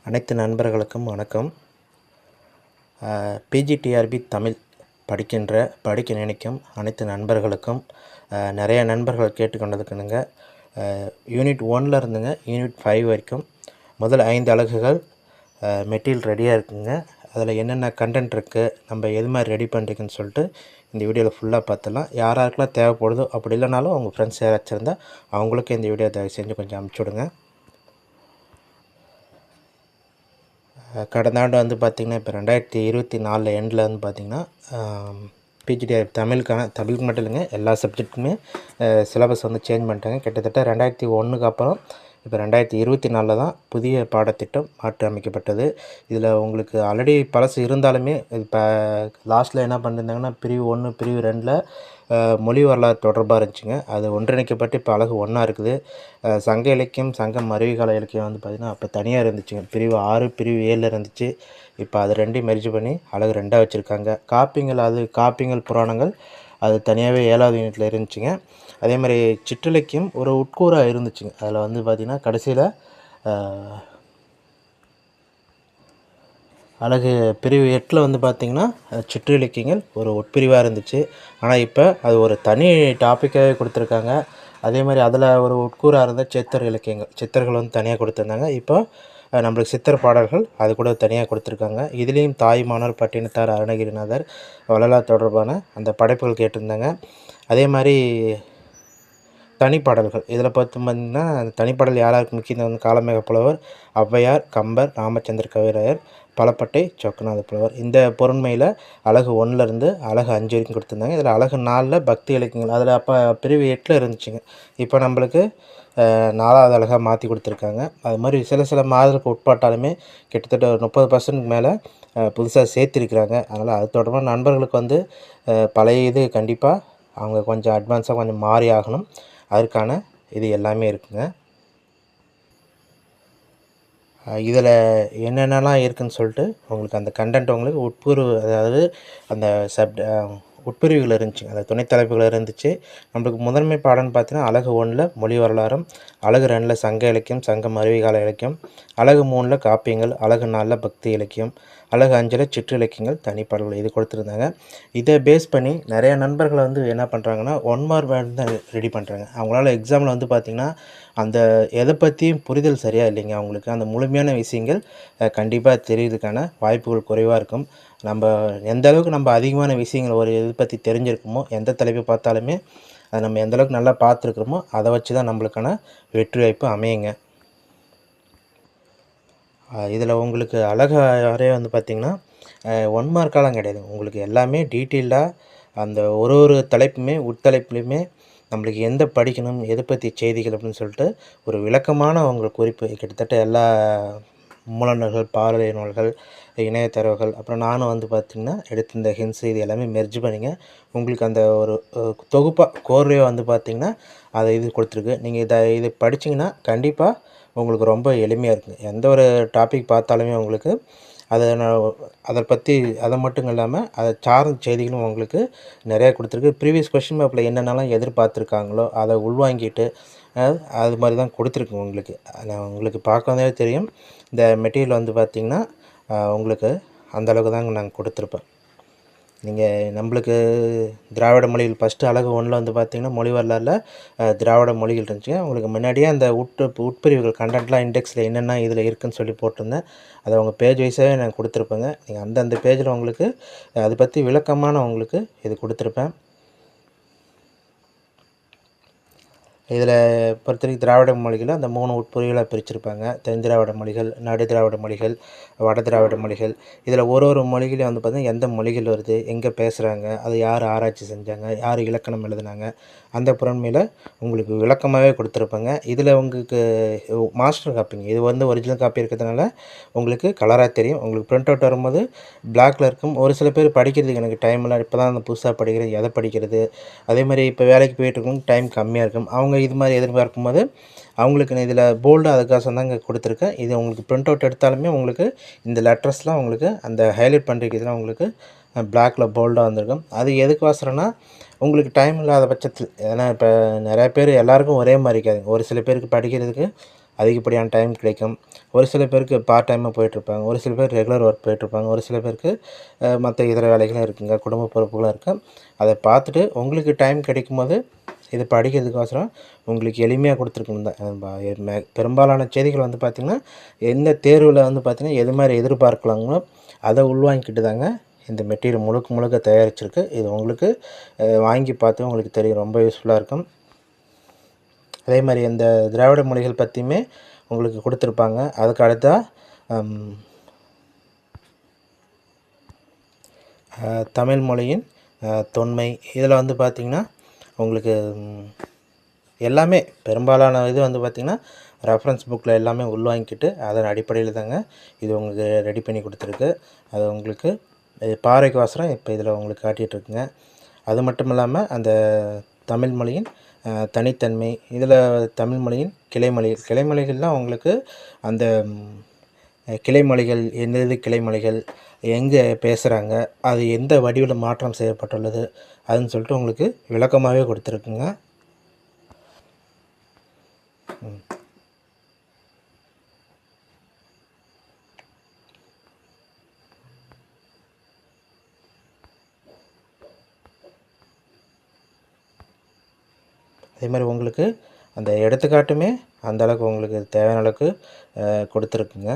அனைத்து நண்பர்களுக்கும் வணக்கம். பிஜிடிஆர்பி தமிழ் படிக்க நினைக்கும் அனைத்து நண்பர்களுக்கும் நிறைய நண்பர்கள் கேட்டுக்கொண்டதுக்குனுங்க. யூனிட் 1ல் இருந்துங்க யூனிட் 5 வரைக்கும் முதல் 5 அலகுகள் மெட்டீரியல் ரெடியாக இருக்குங்க. அதில் என்னென்ன கண்டென்ட் இருக்குது, நம்ம எது மாதிரி ரெடி பண்ணுறீங்கன்னு சொல்லிட்டு இந்த வீடியோவில் ஃபுல்லாக பார்த்துடலாம். யாராருக்கெல்லாம் தேவைப்படுதோ, அப்படி இல்லைனாலும் அவங்க ஃப்ரெண்ட்ஸ் யாராச்சும் இருந்தால் அவங்களுக்கு இந்த வீடியோ தயவு செஞ்சு கொஞ்சம் அனுப்பிச்சி விடுங்க. கடந்த ஆண்டு வந்து பார்த்திங்கன்னா, இப்போ 2024 எண்டில் வந்து பார்த்திங்கன்னா பிஜிடிஆர் தமிழுக்கு மட்டும் இல்லைங்க, எல்லா சப்ஜெக்ட்டுக்குமே சிலபஸ் வந்து சேஞ்ச் பண்ணிட்டாங்க. கிட்டத்தட்ட 2001க்கு அப்புறம் இப்போ 2024 தான் புதிய பாடத்திட்டம் மாற்றி அமைக்கப்பட்டது. இதில் உங்களுக்கு ஆல்ரெடி பழசு இருந்தாலுமே இப்போ லாஸ்ட்டில் என்ன பண்ணியிருந்தாங்கன்னா, பிரிவு 1 பிரிவு 2ல் மொழி வரலாறு தொடர்பாக இருந்துச்சுங்க. அது ஒன்றிணைக்கப்பட்டு இப்போ அலகு 1 இருக்குது. சங்க இலக்கியம், சங்கம் அறிவுகால இலக்கியம் வந்து பார்த்திங்கன்னா அப்போ தனியாக இருந்துச்சுங்க. பிரிவு 6 பிரிவு 7 இருந்துச்சு. இப்போ அது ரெண்டையும் மெர்ஜ் பண்ணி அலகு 2 வச்சுருக்காங்க. காப்பியங்கள் புராணங்கள் அது தனியாகவே 7வது யூனிட்டில் இருந்துச்சுங்க. அதே மாதிரி சிற்றிலக்கியம் ஒரு உட்கூறாக இருந்துச்சுங்க. அதில் வந்து பார்த்திங்கன்னா கடைசியில் அலகு பிரிவு 8ல் வந்து பார்த்திங்கன்னா சிற்றிலக்கியங்கள் ஒரு உட்பிரிவாக இருந்துச்சு. ஆனால் இப்போ அது ஒரு தனி டாப்பிக்காகவே கொடுத்துருக்காங்க. அதே மாதிரி அதில் ஒரு உட்கூறாக இருந்த சித்தர்கள் வந்து தனியாக கொடுத்துருந்தாங்க. இப்போ நம்மளுக்கு சித்தர் பாடல்கள் அது கூட தனியாக கொடுத்துருக்காங்க. இதுலேயும் தாயுமானவர், பட்டினத்தார், அருணகிரிநாதர், வள்ளலார் தொடர்பான அந்த படைப்புகள் கேட்டிருந்தாங்க. அதே மாதிரி தனிப்பாடல்கள் இதில் பார்த்திங்கன்னா தனிப்பாடல் யாராருக்கு முக்கியம், காளமேக புலவர், ஔவையார், கம்பர், ராமச்சந்திர கவிராயர், பலப்பட்டை, சொக்கநாத புலவர். இந்த பொருண்மையில் அலகு 1லேருந்து அலகு 5 வரைக்கும் கொடுத்துருந்தாங்க. இதில் அலகு 4ல் பக்தி இலக்கியங்கள் அதில் அப்போ பிரிவு 8ல் இருந்துச்சுங்க. இப்போ நம்மளுக்கு 4வது அலகாக மாற்றி கொடுத்துருக்காங்க. அது மாதிரி சில மாதங்களுக்கு உட்பட்டாலுமே கிட்டத்தட்ட 30% மேலே புதுசாக சேர்த்திருக்கிறாங்க. அதனால் அது தொடர்பான நண்பர்களுக்கு வந்து பழைய இது கண்டிப்பாக அவங்க கொஞ்சம் அட்வான்ஸாக கொஞ்சம் மாறி ஆகணும். அதற்கான இது எல்லாமே இருக்குங்க. இதில் என்னென்னலாம் இருக்குதுன்னு சொல்லிட்டு உங்களுக்கு அந்த கண்டென்ட் உங்களுக்கு அதாவது அந்த உட்பிரிவுகள் இருந்துச்சு, அந்த துணைத்தலைப்புகள் இருந்துச்சு. நம்மளுக்கு முதன்மை பாடம்னு பார்த்தீங்கன்னா அலகு 1ல் மொழி வரலாறும், அலகு 2ல் சங்க இலக்கியம், சங்கம் அறிவுகால இலக்கியம், அலகு 3ல் காப்பியங்கள், அலகு 4ல் பக்தி இலக்கியம், அலகு 5ல் சிற்றிலக்கியங்கள், தனிப்பாடல்கள் இது கொடுத்துருந்தாங்க. இதை பேஸ் பண்ணி நிறைய நண்பர்களை வந்து என்ன பண்ணுறாங்கன்னா 1 மார்க் வேர்டு தான் ரெடி பண்ணுறாங்க. அவங்களால எக்ஸாமில் வந்து பார்த்திங்கன்னா அந்த எதை பற்றியும் புரிதல் சரியாக இல்லைங்க. அவங்களுக்கு அந்த முழுமையான விஷயங்கள் கண்டிப்பாக தெரியுறதுக்கான வாய்ப்புகள் குறைவாக இருக்கும். நம்ம எந்த அளவுக்கு நம்ம அதிகமான விஷயங்கள் ஒரு இதை பற்றி தெரிஞ்சிருக்கோமோ, எந்த தலைப்பை பார்த்தாலுமே அதை நம்ம எந்தளவுக்கு நல்லா பார்த்துருக்குறோமோ அதை வச்சு தான் நம்மளுக்கான வெற்றி வாய்ப்பு அமையுங்க. இதில் உங்களுக்கு அழகு வரைய வந்து பார்த்திங்கன்னா 1 மார்க்காலாம் கிடையாது. உங்களுக்கு எல்லாமே டீட்டெயில்டாக அந்த ஒரு தலைப்புமே உட்தலைப்புலையுமே நம்மளுக்கு எந்த படிக்கணும், எதை பற்றி செய்திகள் அப்படின்னு சொல்லிட்டு ஒரு விளக்கமான உங்களுக்கு குறிப்பு கிட்டத்தட்ட எல்லா மூலநூல்கள், பாரதிய நூல்கள், இணையதரவுகள், அப்புறம் நானும் வந்து பார்த்திங்கன்னா எடுத்து இந்த ஹின்ஸ் இது எல்லாமே மெர்ஜ் பண்ணிங்க உங்களுக்கு அந்த ஒரு தொகுப்பாக கோர்வையாக வந்து பார்த்திங்கன்னா அதை இது கொடுத்துருக்கு. நீங்கள் இதை படிச்சிங்கன்னா கண்டிப்பாக உங்களுக்கு ரொம்ப எளிமையாக இருக்குது. எந்த ஒரு டாபிக் பார்த்தாலுமே உங்களுக்கு அதை மட்டும் இல்லாமல் அதை சார்ந்த செய்திகளும் உங்களுக்கு நிறையா கொடுத்துருக்கு. ப்ரீவியஸ் கொஸ்டின் பேப்பரில் என்னென்னலாம் எதிர்பார்த்துருக்காங்களோ அதை உள்வாங்கிட்டு அது மாதிரி தான் கொடுத்துருக்கு. உங்களுக்கு பார்க்கவே தெரியும். இந்த மெட்டீரியல் வந்து பார்த்திங்கன்னா உங்களுக்கு அந்தளவுக்கு தாங்க நாங்கள் கொடுத்துருப்போம். நீங்கள் நம்மளுக்கு திராவிட மொழிகள் ஃபஸ்ட்டு அலகு 1ல் வந்து பார்த்திங்கன்னா மொழி வரலாறில் திராவிட மொழிகள் இருந்துச்சு. உங்களுக்கு முன்னாடியே அந்த உட்பிரிவுகள் கண்டென்ட்லாம் இண்டெக்ஸில் என்னென்ன இதில் இருக்குதுன்னு சொல்லி போட்டிருந்தேன். அதை உங்கள் பேஜ் வைஸாகவே நான் கொடுத்துருப்பேங்க. நீங்கள் அந்தந்த பேஜில் உங்களுக்கு அதை பற்றி விளக்கமான உங்களுக்கு இது கொடுத்துருப்பேன். இதில் பொறுத்தவரைக்கும் திராவிட மொழிகளை அந்த 3 உட்பிரிவுகளாக பிரிச்சிருப்பாங்க. தென் திராவிட மொழிகள், நடு திராவிட மொழிகள், வட திராவிட மொழிகள். இதில் ஒரு மொழிகளையும் வந்து பார்த்திங்கன்னா எந்த மொழிகள் வருது, எங்கே பேசுகிறாங்க, அது யார் ஆராய்ச்சி செஞ்சாங்க, யார் இலக்கணம் எழுதுனாங்க, அந்த புறன்மையில் உங்களுக்கு விளக்கமாகவே கொடுத்துருப்பாங்க. இதில் உங்களுக்கு மாஸ்டர் காப்பிங்க, இது வந்து ஒரிஜினல் காப்பி இருக்கிறதுனால உங்களுக்கு கலராக தெரியும். உங்களுக்கு பிரிண்ட் அவுட் வரும்போது பிளாக்கில் இருக்கும். ஒரு சில பேர் படிக்கிறதுக்கு எனக்கு டைம் இல்லை, இப்போ தான் அந்த புதுசாக படிக்கிறது, எதை படிக்கிறது, அதே மாதிரி இப்போ வேலைக்கு போயிட்டுருக்கவங்க டைம் கம்மியாக இருக்கும். அவங்க இது மாதிரி எதிர்பார்க்கும் போது அவங்களுக்கு இதில் போல்டு அதுக்காக தாங்க கொடுத்துருக்கேன். இது உங்களுக்கு பிரிண்ட் அவுட் எடுத்தாலுமே உங்களுக்கு இந்த லெட்டர்ஸ்லாம் உங்களுக்கு அந்த ஹைலைட் பண்ணுறதுக்கு இதெல்லாம் உங்களுக்கு பிளாக்கில் போல்டாக வந்திருக்கும். அது எதுக்கு வாசரம்னா உங்களுக்கு டைம் இல்லாத பட்சத்தில், ஏன்னா இப்போ நிறையா பேர் எல்லாேருக்கும் ஒரே மாதிரி இருக்காது. ஒரு சில பேருக்கு படிக்கிறதுக்கு அதிகப்படியான டைம் கிடைக்கும். ஒரு சில பேருக்கு பார்ட் டைமாக போயிட்டுருப்பாங்க, ஒரு சில பேர் ரெகுலர் ஒர்க் போயிட்டுருப்பாங்க, ஒரு சில பேருக்கு மற்ற இதர வேலைகளும் இருக்குங்க, குடும்ப பொறுப்புகளும் இருக்குது. அதை பார்த்துட்டு உங்களுக்கு டைம் கிடைக்கும்போது இது படிக்கிறதுக்கோசரம் உங்களுக்கு எளிமையாக கொடுத்துருக்கணும் தான். பெரும்பாலான செய்திகள் வந்து பார்த்திங்கன்னா எந்த தேர்வில் வந்து பார்த்திங்கன்னா எது மாதிரி எதிர்பார்க்கலாங்களோ அதை உள்வாங்கிக்கிட்டு தாங்க இந்த மெட்டீரியல் முழுக்க முழுக்க தயாரிச்சிருக்கு. இது உங்களுக்கு வாங்கி பார்த்து உங்களுக்கு தெரியும், ரொம்ப யூஸ்ஃபுல்லாக இருக்கும். அதே மாதிரி இந்த திராவிட மொழிகள் பற்றியுமே உங்களுக்கு கொடுத்துருப்பாங்க. அதுக்கு அடுத்தா தமிழ் மொழியின் தொன்மை, இதில் வந்து பார்த்திங்கன்னா உங்களுக்கு எல்லாமே பெரும்பாலான இது வந்து பார்த்திங்கன்னா ரெஃபரன்ஸ் புக்கில் எல்லாமே உள்வாங்கிக்கிட்டு அதன் அடிப்படையில் தாங்க இது உங்களுக்கு ரெடி பண்ணி கொடுத்துருக்கு. அது உங்களுக்கு பாறைக்கு வாசரம் இப்போ இதில் உங்களுக்கு காட்டிகிட்ருக்குங்க. அது மட்டும் இல்லாமல் அந்த தமிழ் மொழியின் தனித்தன்மை, இதில் தமிழ் மொழியின் கிளைமொழிகள்லாம் உங்களுக்கு அந்த கிளைமொழிகள் எந்தெது கிளைமொழிகள் எங்கே பேசுகிறாங்க, அது எந்த வடிவில் மாற்றம் செய்யப்பட்டுள்ளது அதுன்னு சொல்லிட்டு உங்களுக்கு விளக்கமாகவே கொடுத்துருக்குங்க. அதே மாதிரி உங்களுக்கு அந்த எடுத்துக்காட்டுமே அந்த அளவுக்கு உங்களுக்கு தேவையான அளவுக்கு கொடுத்துருக்குங்க.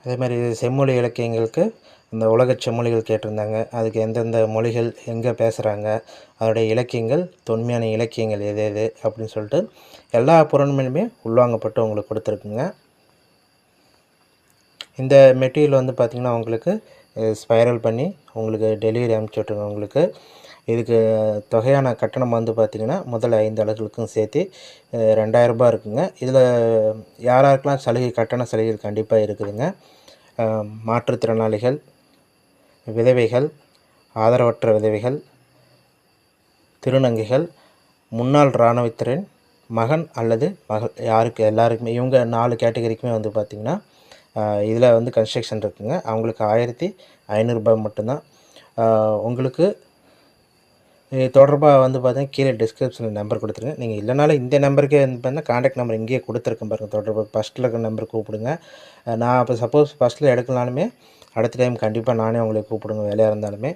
அதே மாதிரி செம்மொழி இலக்கியங்களுக்கு இந்த உலக செம்மொழிகள் கேட்டிருந்தாங்க. அதுக்கு எந்தெந்த மொழிகள் எங்கே பேசுகிறாங்க, அதோடைய இலக்கியங்கள், தொன்மையான இலக்கியங்கள் எது எது அப்படின்னு சொல்லிட்டு எல்லா புறன்மையுமே உள்வாங்கப்பட்டு உங்களுக்கு கொடுத்துருக்குங்க. இந்த மெட்டீரியல் வந்து பார்த்திங்கன்னா உங்களுக்கு ஸ்பைரல் பண்ணி உங்களுக்கு டெலிவரி அனுப்பிச்சி விட்ருங்க. உங்களுக்கு இதுக்கு தொகையான கட்டணம் வந்து பார்த்திங்கன்னா முதல் 5 அலகுகளுக்கும் சேர்த்து 2000 ரூபாய் இருக்குங்க. இதில் யாராருக்கெல்லாம் சலுகை, கட்டண சலுகைகள் கண்டிப்பாக இருக்குதுங்க. மாற்றுத்திறனாளிகள், விதவைகள், ஆதரவற்ற விதவைகள், திருநங்கைகள், முன்னாள் இராணுவத்தினரின் மகன் அல்லது மகள், யாருக்கு எல்லாருக்குமே இவங்க 4 கேட்டகரிக்குமே வந்து பார்த்திங்கன்னா இதில் வந்து கன்ஸ்ட்ரக்ஷன் இருக்குதுங்க. அவங்களுக்கு 1500 ரூபாய் மட்டும்தான். உங்களுக்கு இது தொடர்பாக வந்து பார்த்தீங்கன்னா கீழே டிஸ்கிரிப்ஷனில் நம்பர் கொடுத்துருங்க. நீங்கள் இல்லைனாலும் இந்த நம்பருக்கே வந்து பார்த்தீங்கன்னா கான்டாக்ட் நம்பர் இங்கேயே கொடுத்துருக்கேன் பாருங்கள். தொடர்பு ஃபஸ்ட்டில் இருக்கிற நம்பர் கூப்பிடுங்க. நான் இப்போ சப்போஸ் ஃபஸ்ட்டில் எடுக்கலாலுமே அடுத்த டைம் கண்டிப்பாக நானே உங்களை கூப்பிடுங்க, வேலையாக இருந்தாலுமே.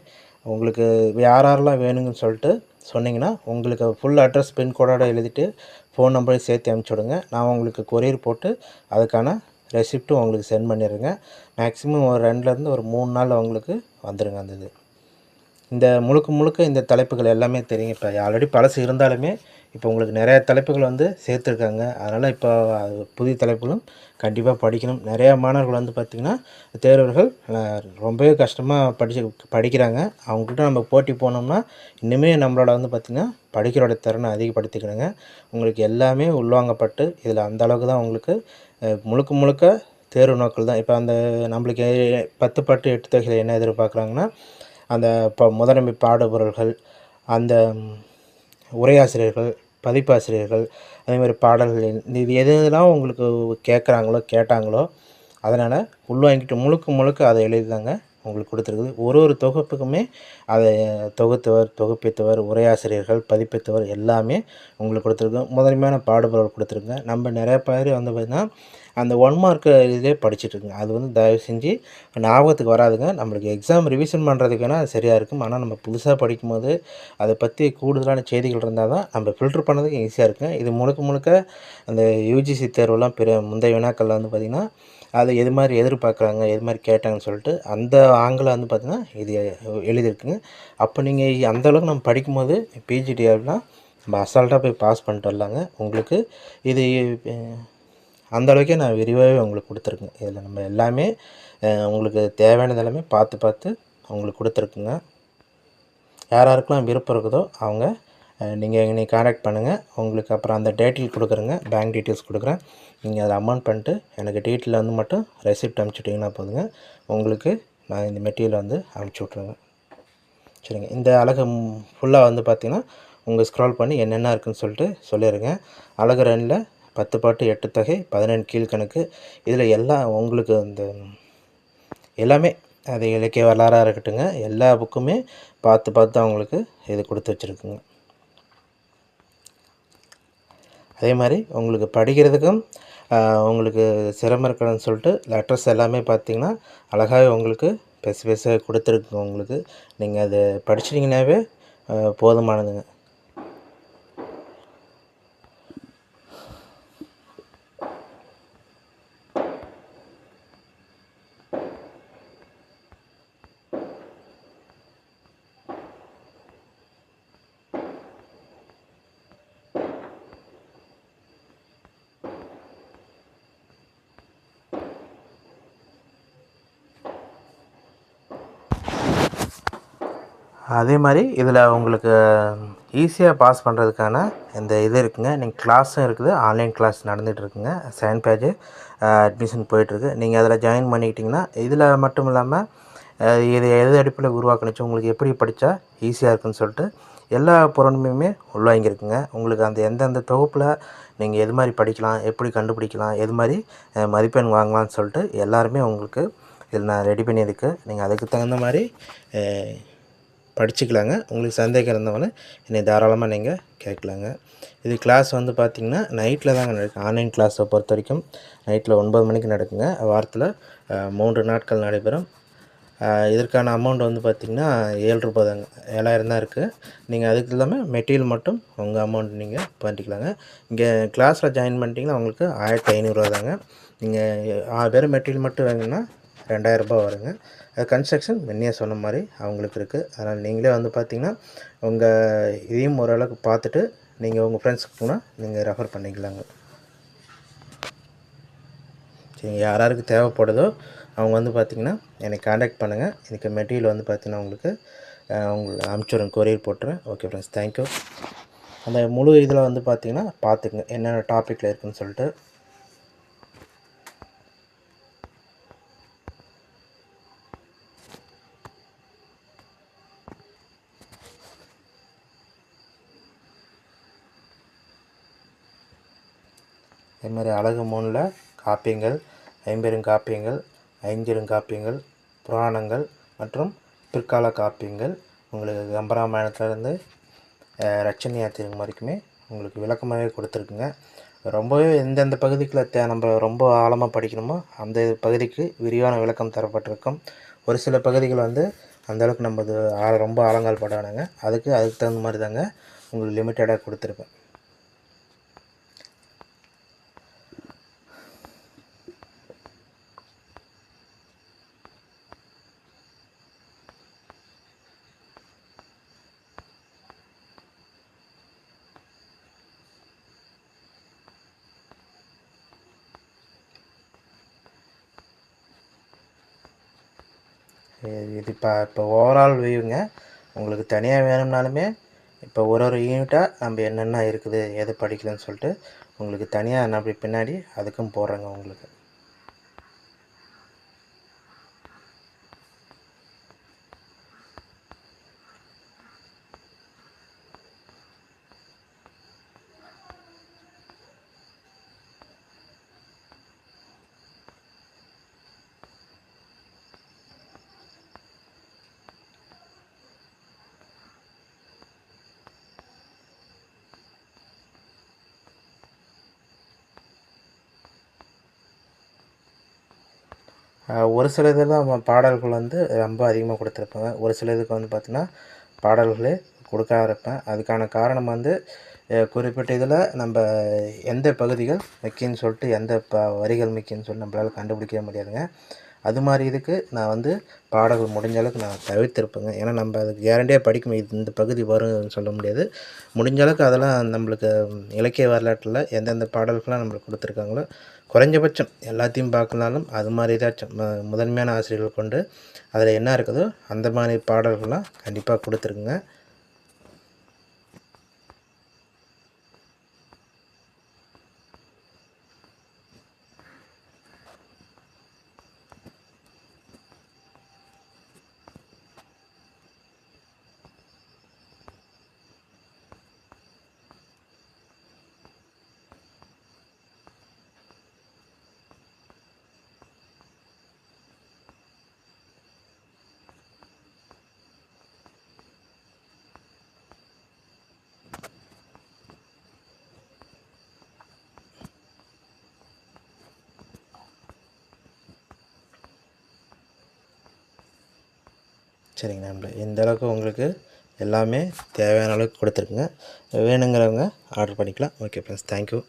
உங்களுக்கு யாரெல்லாம் வேணுங்கன்னு சொல்லிட்டு சொன்னிங்கன்னா உங்களுக்கு ஃபுல் அட்ரஸ் பின்கோடோடு எழுதிட்டு ஃபோன் நம்பரையும் சேர்த்து அனுப்பிச்சி விடுங்க. நான் உங்களுக்கு கொரியர் போட்டு அதுக்கான ரெசிப்ட்டும் உங்களுக்கு சென்ட் பண்ணிடுங்க. மேக்ஸிமம் ஒரு 2லேருந்து ஒரு 3 நாள் உங்களுக்கு வந்துடுங்க அந்த இது. இந்த முழுக்க இந்த தலைப்புகள் எல்லாமே தெரியும். இப்போ ஆல்ரெடி பழசு இருந்தாலுமே இப்போ உங்களுக்கு நிறையா தலைப்புகள் வந்து சேர்த்துருக்காங்க. அதனால் இப்போ புதிய தலைப்புகளும் கண்டிப்பாக படிக்கணும். நிறையா மாணவர்கள் வந்து பார்த்திங்கன்னா தேர்வர்கள் ரொம்பவே கஷ்டமாக படிக்கிறாங்க. அவங்கக்கிட்ட நம்ம போட்டி போனோம்னா இன்னுமே நம்மளோட வந்து பார்த்திங்கன்னா படிக்கிறோட திறனை அதிகப்படுத்திக்கணுங்க. உங்களுக்கு எல்லாமே உள்வாங்கப்பட்டு இதில் அந்த அளவுக்கு தான் உங்களுக்கு முழுக்க தேர்வு நோக்கில் தான். இப்போ அந்த நம்மளுக்கு 10 பாட்டு 8 தொகையில் என்ன எதிர்பார்க்குறாங்கன்னா அந்த முதன்மை பாடுபொருள்கள், அந்த உரையாசிரியர்கள், பதிப்பாசிரியர்கள், அதேமாதிரி பாடல்கள், இது எது எதெல்லாம் உங்களுக்கு கேட்டாங்களோ அதனால் உள்வாங்கிட்டு முழுக்க அதை எழுதிதாங்க உங்களுக்கு கொடுத்துருக்குது. ஒரு தொகுப்புக்குமே அதை தொகுத்தவர், தொகுப்பித்தவர், உரையாசிரியர்கள், பதிப்பித்தவர் எல்லாமே உங்களுக்கு கொடுத்துருக்கு. முதன்மையான பாடுபொருள் கொடுத்துருங்க. நம்ம நிறைய பேர் வந்து பார்த்திங்கன்னா அந்த 1 மார்க் இதே படிச்சுட்ருக்குங்க. அது வந்து தயவு செஞ்சு ஞாபகத்துக்கு வராதுங்க. நம்மளுக்கு எக்ஸாம் ரிவிஷன் பண்ணுறதுக்கு வேணால் அது சரியாக இருக்கும். ஆனால் நம்ம புதுசாக படிக்கும்போது அதை பற்றி கூடுதலான செய்திகள் இருந்தால் தான் நம்ம ஃபில்ட்ரு பண்ணதுக்கு ஈஸியாக இருக்குங்க. இது முழுக்க அந்த யுஜிசி தேர்வெல்லாம் முந்தைய வினாக்களில் வந்து பார்த்திங்கன்னா அதை எது மாதிரி எதிர்பார்க்குறாங்க, எது மாதிரி கேட்டாங்கன்னு சொல்லிட்டு அந்த ஆங்கிலம் வந்து பார்த்திங்கன்னா இது எழுதியிருக்குங்க. அப்போ நீங்கள் அந்தளவுக்கு நம்ம படிக்கும்போது பிஜிடிஆர்னால் நம்ம அசால்ட்டாக போய் பாஸ் பண்ணிட்டு வரலாங்க. உங்களுக்கு இது அந்தளவுக்கே நான் விரிவாகவே உங்களுக்கு கொடுத்துருக்கேன். இதில் நம்ம எல்லாமே உங்களுக்கு தேவையானது எல்லாமே பார்த்து உங்களுக்கு கொடுத்துருக்குங்க. யாராருக்கெல்லாம் விருப்பம் இருக்குதோ அவங்க நீங்கள் என்னை கான்டாக்ட் பண்ணுங்கள். உங்களுக்கு அப்புறம் அந்த டீட்டெயில் கொடுக்குறேங்க, பேங்க் டீட்டெயில்ஸ் கொடுக்குறேன். நீங்கள் அதை அமௌண்ட் பண்ணிட்டு எனக்கு டீட்டெயில் வந்து மட்டும் ரெசிப்ட் அனுப்பிச்சுட்டிங்கன்னா போதுங்க. உங்களுக்கு நான் இந்த மெட்டீரியல் வந்து அனுப்பிச்சி விட்ருங்க. சரிங்க. இந்த அழகு ஃபுல்லாக வந்து பார்த்திங்கன்னா உங்கள் ஸ்க்ரால் பண்ணி என்னென்ன இருக்குதுன்னு சொல்லிட்டு சொல்லிடுங்க. அழகு 2ல் 10 பாட்டு 8 தொகை 17 கீழ்கணக்கு, இதில் எல்லாம் உங்களுக்கு இந்த எல்லாமே அது இலக்கிய வரலாறாக இருக்கட்டுங்க, எல்லா புக்குமே பார்த்து அவங்களுக்கு இது கொடுத்து வச்சுருக்குங்க. அதே மாதிரி உங்களுக்கு படிக்கிறதுக்கும் உங்களுக்கு சிரமம் இருக்கணும்னு சொல்லிட்டு லெட்டர்ஸ் எல்லாமே பார்த்திங்கன்னா அழகாகவே உங்களுக்கு பெருசு பெருசாக கொடுத்துருக்குங்க. உங்களுக்கு நீங்கள் அதை படிச்சிட்டிங்கனாவே போதுமானதுங்க. அதே மாதிரி இதில் உங்களுக்கு ஈஸியாக பாஸ் பண்ணுறதுக்கான இந்த இது இருக்குங்க. நீங்கள் கிளாஸும் இருக்குது, ஆன்லைன் கிளாஸ் நடந்துகிட்ருக்குங்க. செகண்ட் பேட்ச் அட்மிஷன் போயிட்டுருக்கு. நீங்கள் அதில் ஜாயின் பண்ணிக்கிட்டிங்கன்னா இதில் மட்டும் இல்லாமல் இது எது அடிப்படையில் உருவாக்குனுச்சு, உங்களுக்கு எப்படி படித்தா ஈஸியாக இருக்குன்னு சொல்லிட்டு எல்லா பொருளுமே உள்வாங்கியிருக்குங்க. உங்களுக்கு அந்த எந்தெந்த தொகுப்பில் நீங்கள் எது மாதிரி படிக்கலாம், எப்படி கண்டுபிடிக்கலாம், எது மாதிரி மதிப்பெண் வாங்கலாம்னு சொல்லிட்டு எல்லாருமே உங்களுக்கு இதில் நான் ரெடி பண்ணியிருக்கு. நீங்கள் அதுக்கு தகுந்த மாதிரி படிச்சுக்கலாங்க. உங்களுக்கு சந்தேகம் இருந்தவொன்னே என்னை தாராளமாக நீங்கள் கேட்கலாங்க. இது கிளாஸ் வந்து பார்த்திங்கன்னா நைட்டில் தாங்க நடக்கும். ஆன்லைன் கிளாஸை பொறுத்த வரைக்கும் நைட்டில் 9 மணிக்கு நடக்குங்க. வாரத்தில் 3 நாட்கள் நடைபெறும். இதற்கான அமௌண்ட் வந்து பார்த்திங்கன்னா ரூ. 7 தாங்க, 7000 தான் இருக்குது. நீங்கள் அதுக்கு இல்லாமல் மெட்டீரியல் மட்டும் உங்கள் அமௌண்ட் நீங்கள் பண்ணிக்கலாங்க. இங்கே கிளாஸில் ஜாயின் பண்ணிட்டீங்கன்னா உங்களுக்கு 1500 தாங்க. நீங்கள் வெறும் மெட்டீரியல் மட்டும் வாங்கினா 2000 வருங்க. கன்ஸ்ட்ரக்ஷன் முன்னே சொன்ன மாதிரி அவங்களுக்கு இருக்குது. அதனால் நீங்களே வந்து பார்த்திங்கன்னா உங்கள் இதையும் ஓரளவுக்கு பார்த்துட்டு நீங்கள் உங்கள் ஃப்ரெண்ட்ஸுக்கு போனால் நீங்கள் ரெஃபர் பண்ணிக்கலாங்க. சரி, யாராருக்கு தேவைப்படுதோ அவங்க வந்து பார்த்திங்கன்னா என்னை காண்டாக்ட் பண்ணுங்கள். எனக்கு மெட்டீரியல் வந்து பார்த்திங்கன்னா உங்களுக்கு அனுப்பிச்சுடுறேன், கொரியர் போட்டுறேன். Okay friends, thank you. அந்த முழு இதில் வந்து பார்த்திங்கன்னா பார்த்துக்குங்க என்னென்ன டாப்பிக்கில் இருக்குதுன்னு சொல்லிட்டு. அதே மாதிரி அழகு 3ல் காப்பியங்கள், ஐம்பெருங்காப்பியங்கள், ஐஞ்சிறுகாப்பியங்கள், புராணங்கள் மற்றும் பிற்கால காப்பியங்கள், உங்களுக்கு கம்பராமாயணத்துலேருந்து ரட்சணியாத்திரம் வரைக்குமே உங்களுக்கு விளக்கமாகவே கொடுத்துருக்குங்க. ரொம்பவே எந்தெந்த பகுதிக்குள்ள நம்ம ரொம்ப ஆழமாக படிக்கணுமோ அந்த பகுதிக்கு விரிவான விளக்கம் தரப்பட்டிருக்கும். ஒரு சில பகுதிகள் வந்து அந்தளவுக்கு நம்ம இது ரொம்ப ஆழங்கால் பட வேணாங்க. அதுக்கு தகுந்த மாதிரி தாங்க உங்களுக்கு லிமிட்டடாக கொடுத்துருப்பேன். இது இப்போ ஓவரால் வியூங்க. உங்களுக்கு தனியாக வேணும்னாலுமே இப்போ ஒரு யூனிட்டாக நம்ம என்னென்ன இருக்குது, எது படிக்கலன்னு சொல்லிட்டு உங்களுக்கு தனியாக நான் அப்படி பின்னாடி அதுக்கும் போடுறேங்க உங்களுக்கு. ஒரு சில இதெல்லாம் பாடல்கள் வந்து ரொம்ப அதிகமாக கொடுத்துருப்பாங்க. ஒரு சில இதுக்கு வந்து பார்த்திங்கன்னா பாடல்களே கொடுக்காம இருப்பேன். அதுக்கான காரணம் வந்து குறிப்பிட்ட இதில் நம்ம எந்த பகுதிகள் முக்கியம்னு சொல்லிட்டு எந்த வரிகள் முக்கியம்னு சொல்லி நம்மளால் கண்டுபிடிக்கவே முடியாதுங்க. அது மாதிரி இதுக்கு நான் வந்து பாடல்கள் முடிஞ்ச அளவுக்கு நான் தவிர்த்திருப்பேங்க. ஏன்னா நம்ம அதுக்கு கேரண்டியாக படிக்க இந்த பகுதி வரும்னு சொல்ல முடியாது. முடிஞ்ச அளவுக்கு அதெல்லாம் நம்மளுக்கு இலக்கிய வரலாற்றில் எந்தெந்த பாடல்கள்லாம் நம்மளுக்கு கொடுத்துருக்காங்களோ குறைஞ்சபட்சம் எல்லாத்தையும் பார்க்கலனாலும் அது மாதிரி ஏதாச்சும் முதன்மையான ஆசிரியர்கள் கொண்டு அதில் என்ன இருக்குதோ அந்த மாதிரி பாடல்கள்லாம் கண்டிப்பாக கொடுத்துருக்குங்க. சரிங்க நண்பர்களே, இந்த அளவுக்கு உங்களுக்கு எல்லாமே தேவையான அளவுக்கு கொடுத்துருக்குங்க. வேணுங்கிறவங்க ஆர்டர் பண்ணிக்கலாம். Okay friends, thank you.